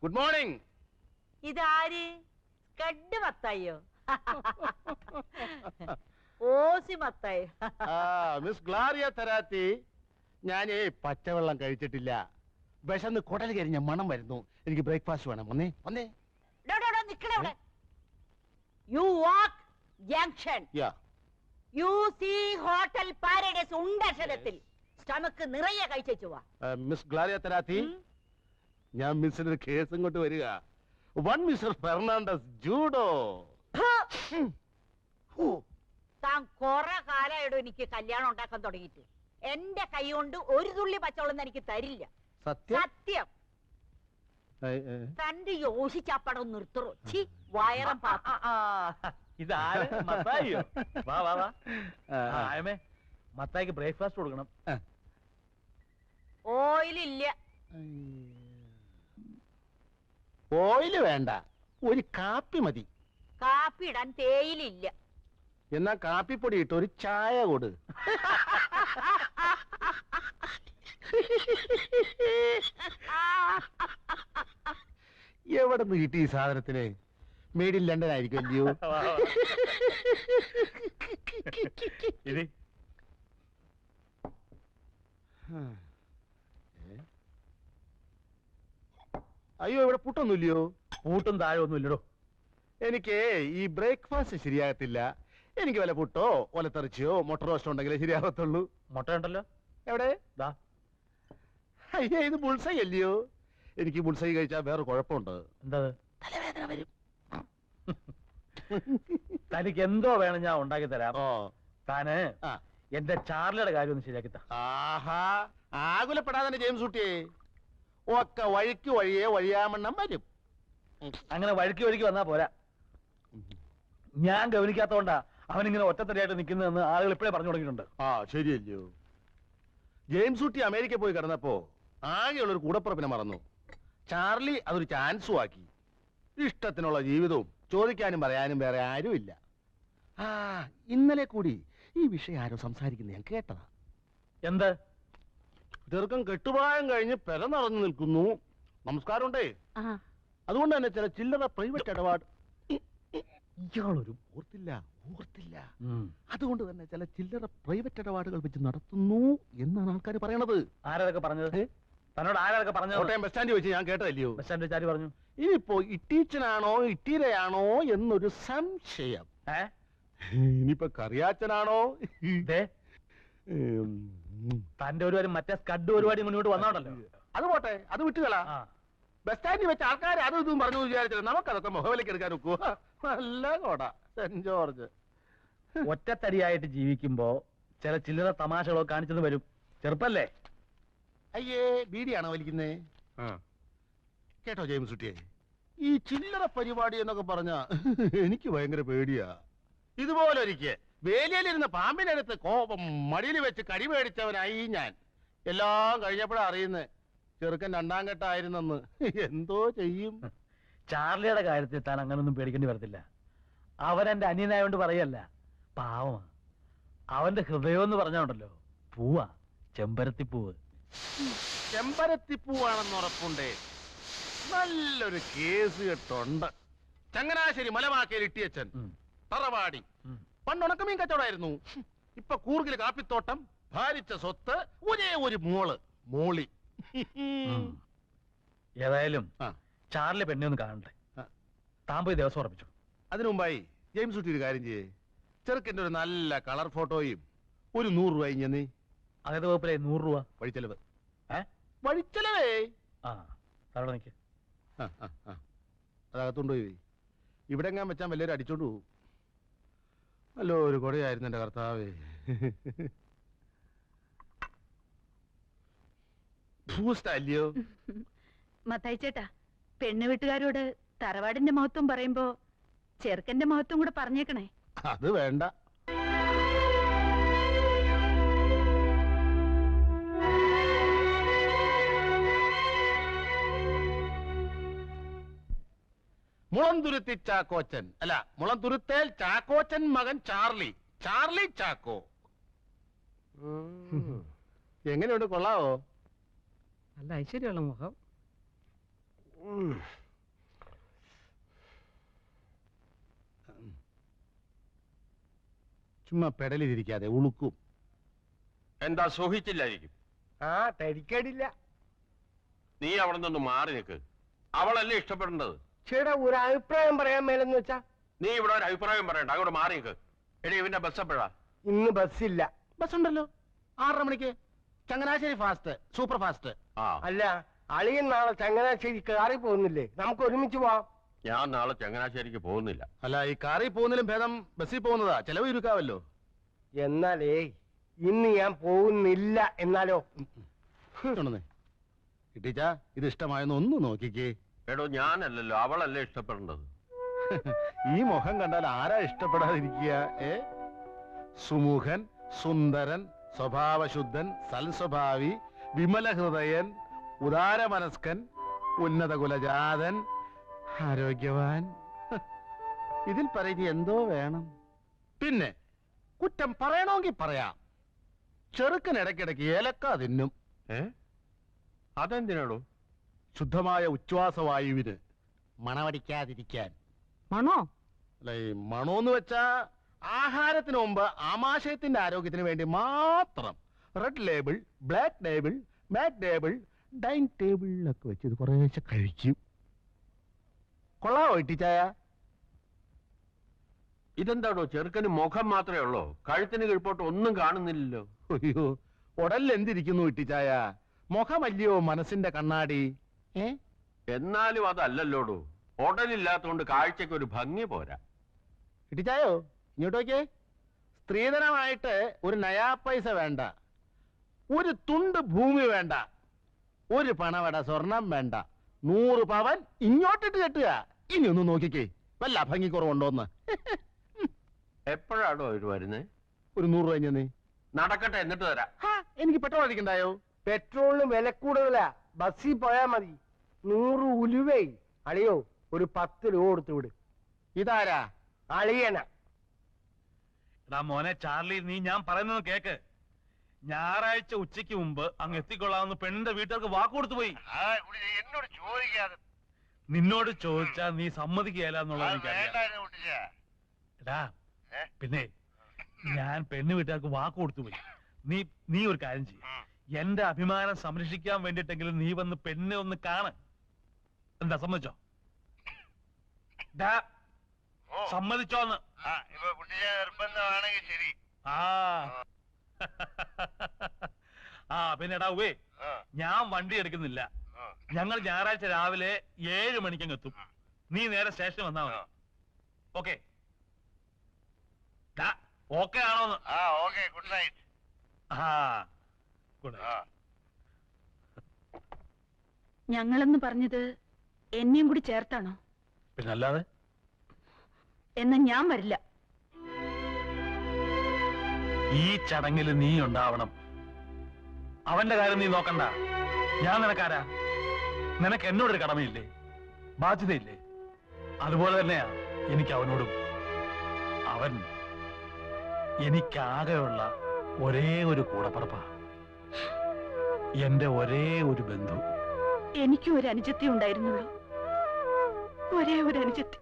Good morning. ഇതാര്? കഡ് മത്തായോ? Aussie Mathai. Miss ഗ്ലാരിയ തെരാത്തി, ഞാനേ പച്ചവെള്ളം കഴിച്ചിട്ടില്ല. വിശന്ന് കുടൽ കരിഞ്ഞ മണം വരുന്നു. എനിക്ക് ബ്രേക്ക്ഫാസ്റ്റ് വേണം. വന്നേ വന്നേ. You walk junction. You see hotel paradise ഉണ്ടക്ഷരത്തിൽ സ്റ്റമക്ക് നിറയെ കഴിച്ചു വാ. മിസ് ഗ്ലാരിയ തെരാത്തി, ഞാൻ മിസ്സിന്റെ ഒരു കേസ് ഇങ്ങോട്ട് വരിക. വൺ മിസ്റ്റർ ഫെർണാണ്ടസ് ജൂഡോ. താൻ കൊറേ കാലായിടോ എനിക്ക് കല്യാണം ഉണ്ടാക്കാൻ തുടങ്ങിയിട്ട്. എന്റെ കൈ കൊണ്ട് ഒരു തുള്ളി പച്ചവെള്ളം എനിക്ക് തരില്ല. സത്യം. തന്റെ യോഷിച്ചാപ്പടം നിർത്തറോ? ചി വയറം പാ. ഇതാര്? മത്തായിയോ? വാ വാ വാ. ആയമേ, മത്തായിക്ക് ബ്രേക്ക്ഫാസ്റ്റ് കൊടുക്കണം. ഓയിലില്ല. ഓയില് വേണ്ട, ഒരു കാപ്പി മതി. കാപ്പി ഇടാൻ തേയിലില്ല. എന്നാ കാപ്പിപ്പൊടി ഇട്ട് ഒരു ചായ കൊടു. എവിടെ നിന്ന് കിട്ടി ഈ സാധനത്തിന്? മേഡ് ഇൻ ലണ്ടൻ ആയിരിക്കും അല്ലയോ? അയ്യോ, ഇവിടെ പുട്ടൊന്നുമില്ലയോ? പൂട്ടും താഴെ ഒന്നും ഇല്ലടോ. എനിക്ക് ഈ ബ്രേക്ക്ഫാസ്റ്റ് ശരിയാകത്തില്ല. എനിക്ക് വല്ല പുട്ടോ ഒലത്തെറിച്ചയോ മുട്ട റോസ്റ്റോ ഉണ്ടെങ്കിലേ ശരിയാകത്തുള്ളൂ. മുട്ട ഉണ്ടല്ലോ. എവിടെ? അയ്യേ, ഇത് ബുൾസൈ അല്ലയോ? എനിക്ക് ബുൾസൈ കഴിച്ചാൽ വേറെ കുഴപ്പമുണ്ട്. എന്താ? തലവേദന വരും. തനിക്ക് എന്തോ വേണം, ഞാൻ ഉണ്ടാക്കി തരാം. താന് എന്റെ ചാർലിയുടെ കാര്യം ഒന്ന് ശരിയാക്കി താ. ആഹാ, ആകുലപ്പെടാതെ ജെയിംസ് കുട്ടിയെ. ഒക്കെ വഴിക്ക് വഴിയെ വഴിയാമണ്ണം വരും. അങ്ങനെ വഴിക്ക് വഴിക്ക് വന്നാ പോരാ. ഞാൻ ഗവനിക്കാത്തോണ്ടാ അവനിങ്ങനെ ഒറ്റത്തടിയായിട്ട് നിൽക്കുന്നതെന്ന് ആളുകൾ ഇപ്പോഴേ പറഞ്ഞു തുടങ്ങിയിട്ടുണ്ട്. ശരിയല്ലയോ? ജെയിംസ് കുട്ടി അമേരിക്ക പോയി കിടന്നപ്പോ ആകെയുള്ളൊരു കൂടപ്പുറപ്പിനെ മറന്നു. ചാർലി അതൊരു ചാൻസും ആക്കി. ഇഷ്ടത്തിനുള്ള ജീവിതവും ചോദിക്കാനും പറയാനും വേറെ ആരുമില്ല. ഇന്നലെ കൂടി ഈ വിഷയം ആരോ സംസാരിക്കുന്ന ഞാൻ കേട്ടതാ. എന്ത്? ചെറുക്കം കെട്ടുപായം കഴിഞ്ഞ് പെര നിറഞ്ഞു നിൽക്കുന്നു. നമസ്കാരമുണ്ടേ. അതുകൊണ്ട് തന്നെ ചില ചില്ലറ പ്രൈവറ്റ് ഇടപാട്. ഇയാളൊരു ഓർത്തില്ല. അതുകൊണ്ട് തന്നെ ചില ചില്ലറ പ്രൈവറ്റ് ഇടപാടുകൾ വെച്ച് നടത്തുന്നു എന്നാണ് ആൾക്കാർ പറയണത്. ആരൊക്കെ പറഞ്ഞത്? തന്നോട് ആരൊക്കെ പറഞ്ഞത്? കോട്ടയം ബസ് സ്റ്റാൻഡിൽ വെച്ച് ഞാൻ കേട്ടതല്ലയോ? ബസ് സ്റ്റാൻഡിൽ വെച്ച് ആര് പറഞ്ഞു? ഇനിയിപ്പോ ഇട്ടീച്ചനാണോ ഇട്ടീരയാണോ എന്നൊരു സംശയം. ഇനിയിപ്പോ കറിയാച്ചനാണോ? തന്റെ ഒരു മറ്റേ സ്കഡ് പരിപാടി മുന്നോട്ട് വന്നോണ്ടല്ലോ. അത് പോട്ടെ, അത് വിട്ടുകളാ. ബസ് സ്റ്റാൻഡിൽ വെച്ച് ആൾക്കാർ അതും ഇതും പറഞ്ഞു വിചാരിച്ചില്ല. നമുക്കതൊക്കെ മുഖവിലേക്ക് എടുക്കാൻ ഒക്കുവോ? നല്ല കോട സെന്റ് ജോർജ്. ഒറ്റത്തടിയായിട്ട് ജീവിക്കുമ്പോ ചില ചില്ലറ തമാശകളൊക്കെ കാണിച്ചെന്ന് വരും. ചെറുപ്പല്ലേ? അയ്യേ, ബീഡിയാണോ വലിക്കുന്നേ? കേട്ടോ ജെയിംസ് കുട്ടിയെ, ഈ ചില്ലറ പരിപാടി എന്നൊക്കെ പറഞ്ഞ എനിക്ക് ഭയങ്കര പേടിയാ. ഇതുപോലെ ഒരിക്കൽ വേലിയിലിരുന്ന പാമ്പിനടുത്ത് കോപം മടിയിൽ വെച്ച് കടി മേടിച്ചവനായി ഞാൻ. എല്ലാം കഴിഞ്ഞപ്പോഴാ അറിയുന്നേ ചെറുക്കൻ രണ്ടാം ഘട്ടമായിരുന്നെന്ന്. എന്തോ ചെയ്യും? ചാർലിയുടെ കാര്യത്തിൽ താൻ അങ്ങനൊന്നും പേടിക്കേണ്ടി വരത്തില്ല. അവൻ എന്റെ അനിയനായോണ്ട് പറയല്ല, പാവമാ. അവന്റെ ഹൃദയം എന്ന് പറഞ്ഞോണ്ടല്ലോ പൂവാ, ചെമ്പരത്തിപ്പൂവ്. ചെമ്പരത്തിപ്പൂവാണെന്ന് ഉറപ്പുണ്ടേ. നല്ലൊരു കേസ് കെട്ടുണ്ട്. ചങ്ങനാശ്ശേരി മലമാക്കയിൽ ഇട്ടിയച്ചൻ തറവാടി. പണ്ട് ഉണക്കമീൻ കച്ചവടമായിരുന്നു. ഇപ്പൊ കൂർഗില് കാപ്പിത്തോട്ടം, ഭാരിച്ച സ്വത്ത്, ഒരേ ഒരു മോളി. ഏതായാലും ചാർലി പെണ്ണെ ഒന്ന് കാണണ്ടേ? താൻ പോയി ദിവസം ഉറപ്പിച്ചു. അതിനു മുമ്പായി ജെയിംസ് കുട്ടി ഒരു കാര്യം ചെയ്യേ. ചെറുക്കൻ്റെ ഒരു നല്ല കളർ ഫോട്ടോയും ഒരു 100 രൂപ ഇഞ്ഞെന്നീ. അതേത് വകുപ്പിലെ 100 രൂപ വഴിച്ചെലവ്? വഴിച്ചെലവേ. തറവിടെ നിൽക്ക്. അതകത്തുകൊണ്ടുപോയി. ഇവിടെ എങ്ങാൻ വെച്ചാൽ വല്ലവരും അടിച്ചോണ്ട് പോകും. അല്ലോ, ഒരു കൊടയായിരുന്നു എന്റെ കർത്താവേ. ഭൂസ്റ്റല്ലയോ? മത്തായി ചേട്ടാ, പെണ്ണു വീട്ടുകാരോട് തറവാടിന്റെ മഹത്വം പറയുമ്പോ ചെറുക്കന്റെ മഹത്വം കൂടെ പറഞ്ഞേക്കണേ. അത് വേണ്ട. മുളന്തുരുത്തി ചാക്കോച്ചൻ അല്ല, മുളന്തുരുത്തേൽ ചാക്കോച്ചൻ മകൻ ചാർലി ചാക്കോ. എങ്ങനെയുണ്ട്, കൊള്ളാവോ? നല്ല ഐശ്വര്യമുള്ള മുഖം. ചുമ്മാ പെടലിരിക്കാതെ ഉളുക്കും. എന്താ സൂഹിച്ചില്ലായിരിക്കും? ആ തരിക്കടില്ല. നീ അവിടെ നിന്ന് മാറി നിൽക്ക്. അവളല്ലേ ഇഷ്ടപ്പെടേണ്ടത്. ചേട്ടാ ഒരു അഭിപ്രായം പറയാൻ മേലെന്ന് വെച്ചാ? നീ ഇവിടെ ഒരു അഭിപ്രായം പറയണ്ട, അങ്ങോട്ട് മാറി നിൽക്ക്. എടി ഇവന്റെ ബസ് എപ്പോഴാ? ഇന്ന് ബസ്സില്ല. ബസ്സുണ്ടല്ലോ 6:30 മണിക്ക്. Changanassery fast, super fast. അല്ല, അളിയൻ നാളെ ചങ്ങനാശ്ശേരി കാറിൽ പോകുന്നില്ലേ? നമുക്ക് ഒരുമിച്ച് പോവാം. ഞാൻ നാളെ ചങ്ങനാശ്ശേരിക്ക് പോകുന്നില്ല. അല്ല, ഈ കാറിൽ പോകുന്നതിലും ഭേദം ബസ്സിൽ പോകുന്നതാ, ചെലവ് ചുരുക്കാവല്ലോ. എന്നാലേ ഇന്ന് ഞാൻ പോകുന്നില്ല. എന്നാലോ കിട്ടിച്ചാ, ഇത് ഇഷ്ടമായെന്ന് ഒന്ന് നോക്കിക്കേ. എടോ ഞാനല്ലല്ലോ, അവളല്ലേ ഇഷ്ടപ്പെടേണ്ടത്. ഈ മുഖം കണ്ടാൽ ആരാ ഇഷ്ടപ്പെടാതിരിക്കുക? സുമുഖൻ, സുന്ദരൻ, സ്വഭാവശുദ്ധൻ, സൽസ്വഭാവി, വിമല ഹൃദയൻ, ഉദാരമനസ്കൻ, ഉന്നത കുലജാതൻ, ആരോഗ്യവാൻ. ഇതിൽ പറയുന്ന എന്തോ വേണം. പിന്നെ കുറ്റം പറയണമെങ്കിൽ പറയാം. ചെറുക്കൻ ഇടയ്ക്കിടയ്ക്ക് ഏലക്ക തിന്നും. അതെന്തിനാടോ? ശുദ്ധമായ ഉച്ഛ്വാസവായുവിന് മണമടിക്കാതിരിക്കാൻ. മണോ? അല്ല, ഈ മണോന്ന് വെച്ചാ ആഹാരത്തിന് മുമ്പ് ആമാശയത്തിന്റെ ആരോഗ്യത്തിന് വേണ്ടി മാത്രം. റെഡ് ലേബിൾ, ബ്ലാക്ക് ലേബിൾ, മാറ്റ് ലേബിൾ, ഡൈനിങ് ടേബിളിലൊക്കെ വെച്ച് ഇത് കുറേശ്ശെ കഴിക്കും. കൊള്ളാവോ ഇട്ടിച്ചായ? ഇതെന്താടോ, ചെറുക്കന് മുഖം മാത്രമേ ഉള്ളൂ, കഴുത്തിന് കീഴ്പോട്ട് ഒന്നും കാണുന്നില്ലല്ലോ. അയ്യോ, ഉടലിൽ എന്തിരിക്കുന്നു ഇട്ടിച്ചായ? മുഖമല്ലയോ മനസ്സിന്റെ കണ്ണാടി. എന്നാലും അതല്ലല്ലോടോ, ഉടലില്ലാത്തോണ്ട് കാഴ്ചക്ക് ഒരു ഭംഗി പോരാ. ഇട്ടിച്ചായോ, ഇങ്ങോട്ട് നോക്കിയേ. സ്ത്രീധനമായിട്ട് ഒരു നയാ പൈസ വേണ്ട, ഒരു തുണ്ട് ഭൂമി വേണ്ട, ഒരു പണവട സ്വർണം വേണ്ട, 100 പവൻ ഇങ്ങോട്ടിട്ട് കെട്ടുക. ഇനി ഒന്ന് നോക്കിക്കേ, വല്ല ഭംഗിക്കുറവുണ്ടോന്ന്. എപ്പോഴാണോ അവര് വരുന്നേ? ഒരു 100 രൂപ നീ നടക്കട്ടെ, എന്നിട്ട് തരാം. എനിക്ക് പെട്രോൾ അടിക്കണ്ടായോ? പെട്രോളിന് വില കൂടുതലാ, ബസ്സിൽ പോയാ മതി. 100 ഉലുവേ. അളിയോ ഒരു 10 രൂപ കൊടുത്തു വിട്. ഇതാരാ? അളിയന. എടാ മോനെ ചാർലി, നീ ഞാൻ പറയുന്നത് കേക്ക്. ഞായറാഴ്ച ഉച്ചയ്ക്ക് മുമ്പ് അങ്ങ് എത്തിക്കൊള്ളാമെന്ന് പെണ്ണിന്റെ വീട്ടുകാർക്ക് വാക്ക് കൊടുത്തു പോയി. എന്നോട് ചോദിക്കാതെ. നിന്നോട് ചോദിച്ചാ നീ സമ്മതിക്കുകയല്ല എന്നുള്ളത് എനിക്കറിയാം. എടാ പിന്നെ ഞാൻ പെണ്ണ് വീട്ടുകാർക്ക് വാക്ക് കൊടുത്തു പോയി. നീ ഒരു കാര്യം ചെയ്യ, എന്റെ അഭിമാനം സംരക്ഷിക്കാൻ വേണ്ടിട്ടെങ്കിലും നീ വന്ന് പെണ്ണെ ഒന്ന് കാണ്. എന്താ, സമ്മതിച്ചോ? സമ്മതിച്ചോന്ന്? ശരി. പിന്നെ എടാ ഉവേ, ഞാൻ വണ്ടി എടുക്കുന്നില്ല. ഞങ്ങൾ ഞായറാഴ്ച രാവിലെ 7 മണിക്കങ്ങ് എത്തും. നീ നേരെ സ്റ്റേഷനിൽ വന്നാ മതി. ഓക്കെ? ഓക്കെ ആണോന്ന്? Good night. ഗുഡ്. ഞങ്ങളെന്ന് പറഞ്ഞത് എന്നെയും കൂടി ചേർത്താണോ? പിന്നല്ലാതെ. എന്നാ ഞാൻ വരില്ല. ഈ ചടങ്ങിൽ നീ ഉണ്ടാവണം. അവന്റെ കാര്യം നീ നോക്കണ്ട. ഞാൻ നിനക്കാരാ? നിനക്ക് എന്നോടൊരു കടമയില്ലേ, ബാധ്യതയില്ലേ? അതുപോലെ തന്നെയാ എനിക്ക് അവനോടും. അവൻ എനിക്കാകെയുള്ള ഒരേ ഒരു കൂടപ്പറപ്പാ, എന്റെ ഒരേ ഒരു ബന്ധു. എനിക്കും ഒരു അനുജത്തി ഉണ്ടായിരുന്നുള്ളൂ, ഒരേ ഒരു അനുജത്തി.